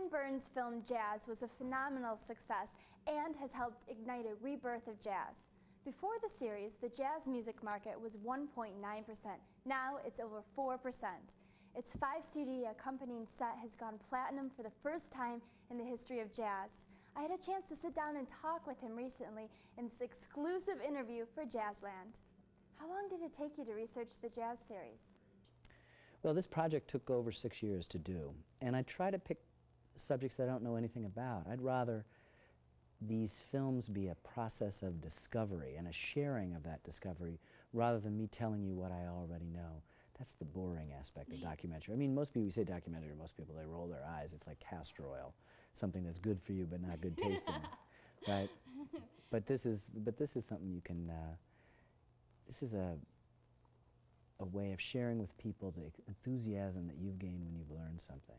Ken Burns' film Jazz was a phenomenal success and has helped ignite a rebirth of jazz. Before the series, the jazz music market was 1.9%. Now it's over 4%. Its 5-CD accompanying set has gone platinum for the first time in the history of jazz. I had a chance to sit down and talk with him recently in this exclusive interview for Jazzland. How long did it take you to research the jazz series? Well, this project took over 6 years to do, and I try to pick subjects that I don't know anything about. I'd rather these films be a process of discovery and a sharing of that discovery rather than me telling you what I already know. That's the boring aspect of documentary. I mean, most people, you say documentary, most people, they roll their eyes. It's like castor oil, something that's good for you but not good tasting, right? But this is something you can, this is a way of sharing with people the enthusiasm that you've gained when you've learned something.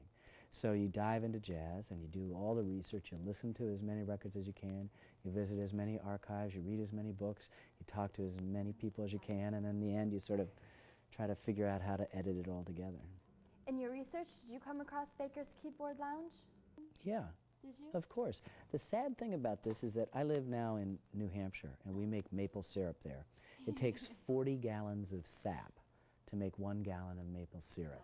So you dive into jazz and you do all the research, you listen to as many records as you can, you visit as many archives, you read as many books, you talk to as many people as you can, and in the end you sort of try to figure out how to edit it all together. In your research, did you come across Baker's Keyboard Lounge? Yeah. Did you? Of course. The sad thing about this is that I live now in New Hampshire and we make maple syrup there. It takes 40 gallons of sap to make 1 gallon of maple syrup.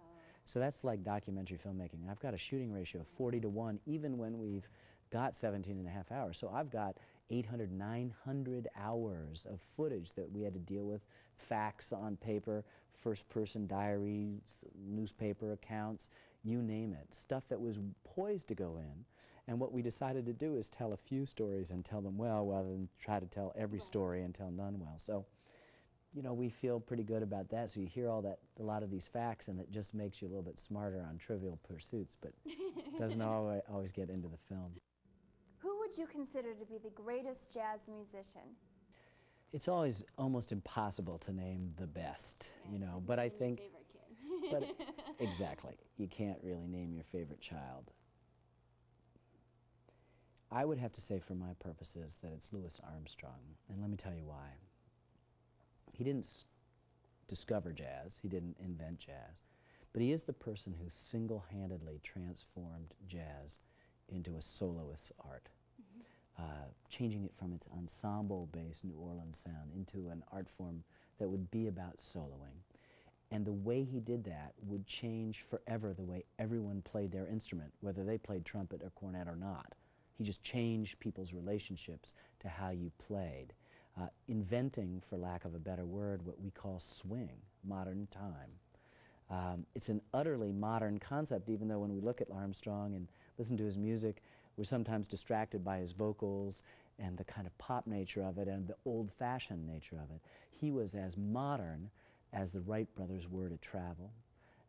So that's like documentary filmmaking. I've got a shooting ratio of 40:1 even when we've got 17.5 hours. So I've got 800, 900 hours of footage that we had to deal with, facts on paper, first-person diaries, newspaper accounts, you name it. Stuff that was poised to go in. And what we decided to do is tell a few stories and tell them well rather than try to tell every story and tell none well. So, you know, we feel pretty good about that. So you hear all that, a lot of these facts, and it just makes you a little bit smarter on trivial pursuits, but doesn't always get into the film. Who would you consider to be the greatest jazz musician? It's always almost impossible to name the best, you know, but I think, Favorite kid. exactly, you can't really name your favorite child. I would have to say for my purposes that it's Louis Armstrong, and let me tell you why. He didn't discover jazz, he didn't invent jazz, but he is the person who single-handedly transformed jazz into a soloist's art, changing it from its ensemble-based New Orleans sound into an art form that would be about soloing. And the way he did that would change forever the way everyone played their instrument, whether they played trumpet or cornet or not. He just changed people's relationships to how you played. Inventing, for lack of a better word, what we call swing, modern time. It's an utterly modern concept, even though when we look at Armstrong and listen to his music, we're sometimes distracted by his vocals and the kind of pop nature of it and the old-fashioned nature of it. He was as modern as the Wright brothers were to travel,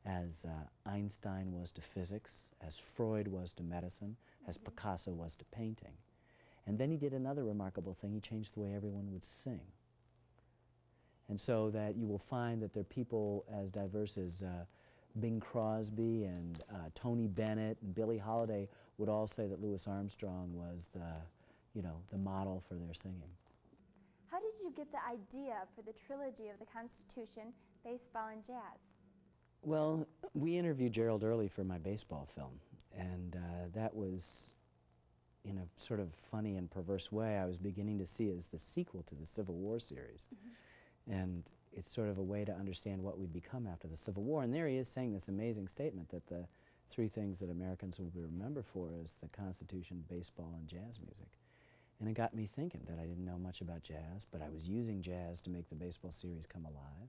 as Einstein was to physics, as Freud was to medicine, as Picasso was to painting. And then he did another remarkable thing. He changed the way everyone would sing. And so that you will find that there are people as diverse as Bing Crosby and Tony Bennett and Billie Holiday would all say that Louis Armstrong was the, you know, the model for their singing. How did you get the idea for the trilogy of the Constitution, baseball, and jazz? Well, we interviewed Gerald Early for my baseball film, and that was, in a sort of funny and perverse way, I was beginning to see it as the sequel to the Civil War series. And it's sort of a way to understand what we'd become after the Civil War. And there he is saying this amazing statement that the 3 things that Americans will be remembered for is the Constitution, baseball, and jazz music. And it got me thinking that I didn't know much about jazz, but I was using jazz to make the baseball series come alive,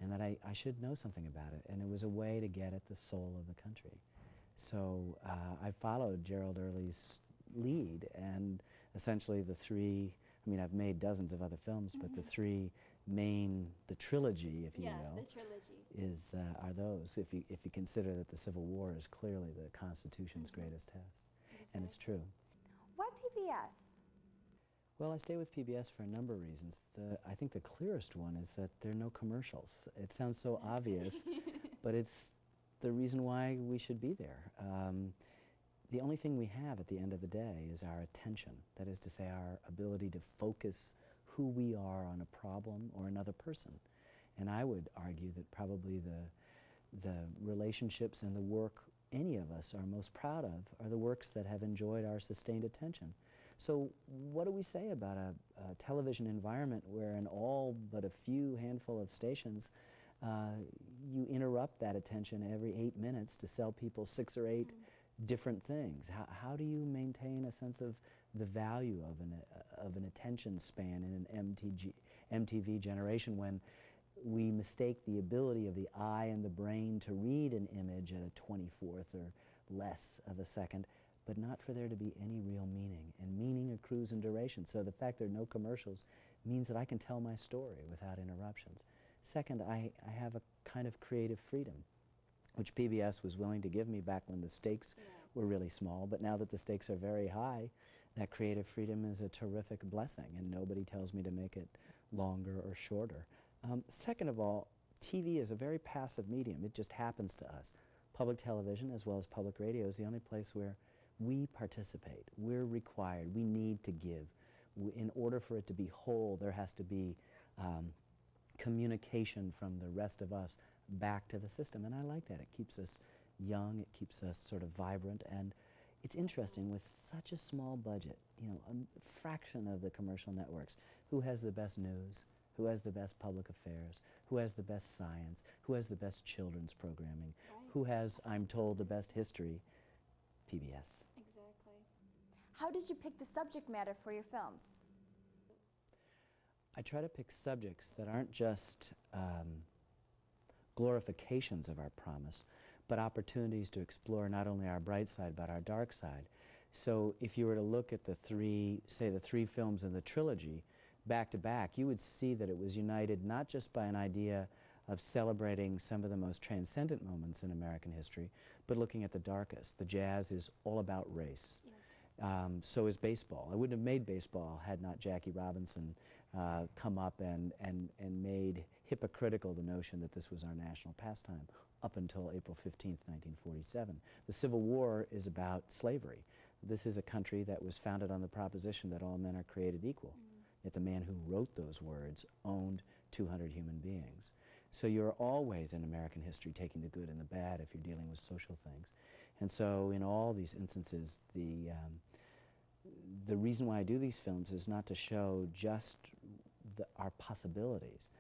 and that I should know something about it. And it was a way to get at the soul of the country. So I followed Gerald Early's lead, and essentially the 3, I mean, I've made dozens of other films, but the 3 main, the trilogy, if you will, the trilogy, are those, if you consider that the Civil War is clearly the Constitution's greatest test. Exactly. And it's true. Why PBS? Well, I stay with PBS for a number of reasons. I think the clearest one is that there are no commercials. It sounds so obvious, but it's the reason why we should be there. The only thing we have at the end of the day is our attention. That is to say, our ability to focus who we are on a problem or another person. And I would argue that probably the relationships and the work any of us are most proud of are the works that have enjoyed our sustained attention. So what do we say about a television environment where in all but a few handful of stations you interrupt that attention every 8 minutes to sell people 6 or 8 different things? How do you maintain a sense of the value of an attention span in an MTV generation when we mistake the ability of the eye and the brain to read an image at a 24th or less of a second, but not for there to be any real meaning? And meaning accrues in duration. So the fact there are no commercials means that I can tell my story without interruptions. Second, I have a kind of creative freedom, which PBS was willing to give me back when the stakes were really small. But now that the stakes are very high, that creative freedom is a terrific blessing, and nobody tells me to make it longer or shorter. Second of all, TV is a very passive medium. It just happens to us. Public television, as well as public radio, is the only place where we participate. We're required. We need to give. In order for it to be whole, there has to be communication from the rest of us back to the system, and I like that. It keeps us young, it keeps us sort of vibrant, and it's interesting with such a small budget, you know, a fraction of the commercial networks, who has the best news, who has the best public affairs, who has the best science, who has the best children's programming, who has, I'm told, the best history? PBS. Exactly. How did you pick the subject matter for your films? I try to pick subjects that aren't just glorifications of our promise, but opportunities to explore not only our bright side, but our dark side. So if you were to look at the three films in the trilogy, back to back, you would see that it was united not just by an idea of celebrating some of the most transcendent moments in American history, but looking at the darkest. The jazz is all about race. Yes. So is baseball. I wouldn't have made baseball had not Jackie Robinson come up and made hypocritical the notion that this was our national pastime up until April 15th, 1947. The Civil War is about slavery. This is a country that was founded on the proposition that all men are created equal. Yet the man who wrote those words owned 200 human beings. So you're always in American history taking the good and the bad if you're dealing with social things. And so in all these instances, the reason why I do these films is not to show just our possibilities,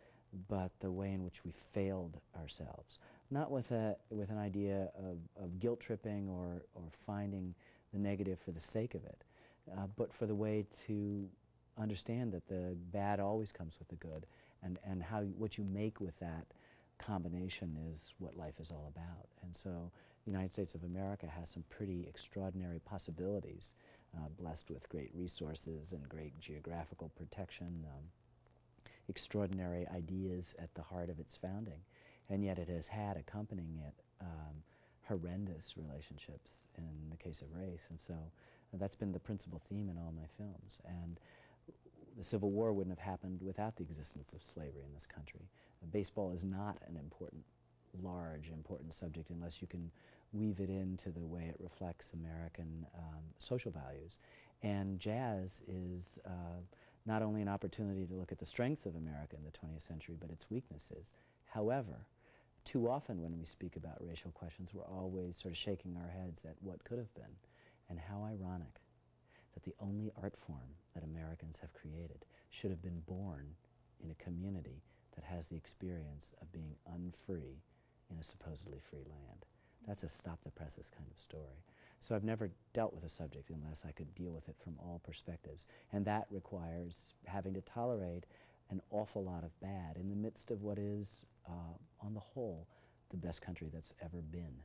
but the way in which we failed ourselves. Not with an idea of guilt tripping or finding the negative for the sake of it, but for the way to understand that the bad always comes with the good, and what you make with that combination is what life is all about. And so the United States of America has some pretty extraordinary possibilities, blessed with great resources and great geographical protection, extraordinary ideas at the heart of its founding, and yet it has had accompanying it horrendous relationships in the case of race. And so that's been the principal theme in all my films. And the Civil War wouldn't have happened without the existence of slavery in this country. Baseball is not an important subject unless you can weave it into the way it reflects American social values. And jazz is not only an opportunity to look at the strengths of America in the 20th century, but its weaknesses. However, too often when we speak about racial questions, we're always sort of shaking our heads at what could have been. And how ironic that the only art form that Americans have created should have been born in a community that has the experience of being unfree in a supposedly free land. That's a stop the presses kind of story. So I've never dealt with a subject unless I could deal with it from all perspectives. And that requires having to tolerate an awful lot of bad in the midst of what is, on the whole, the best country that's ever been.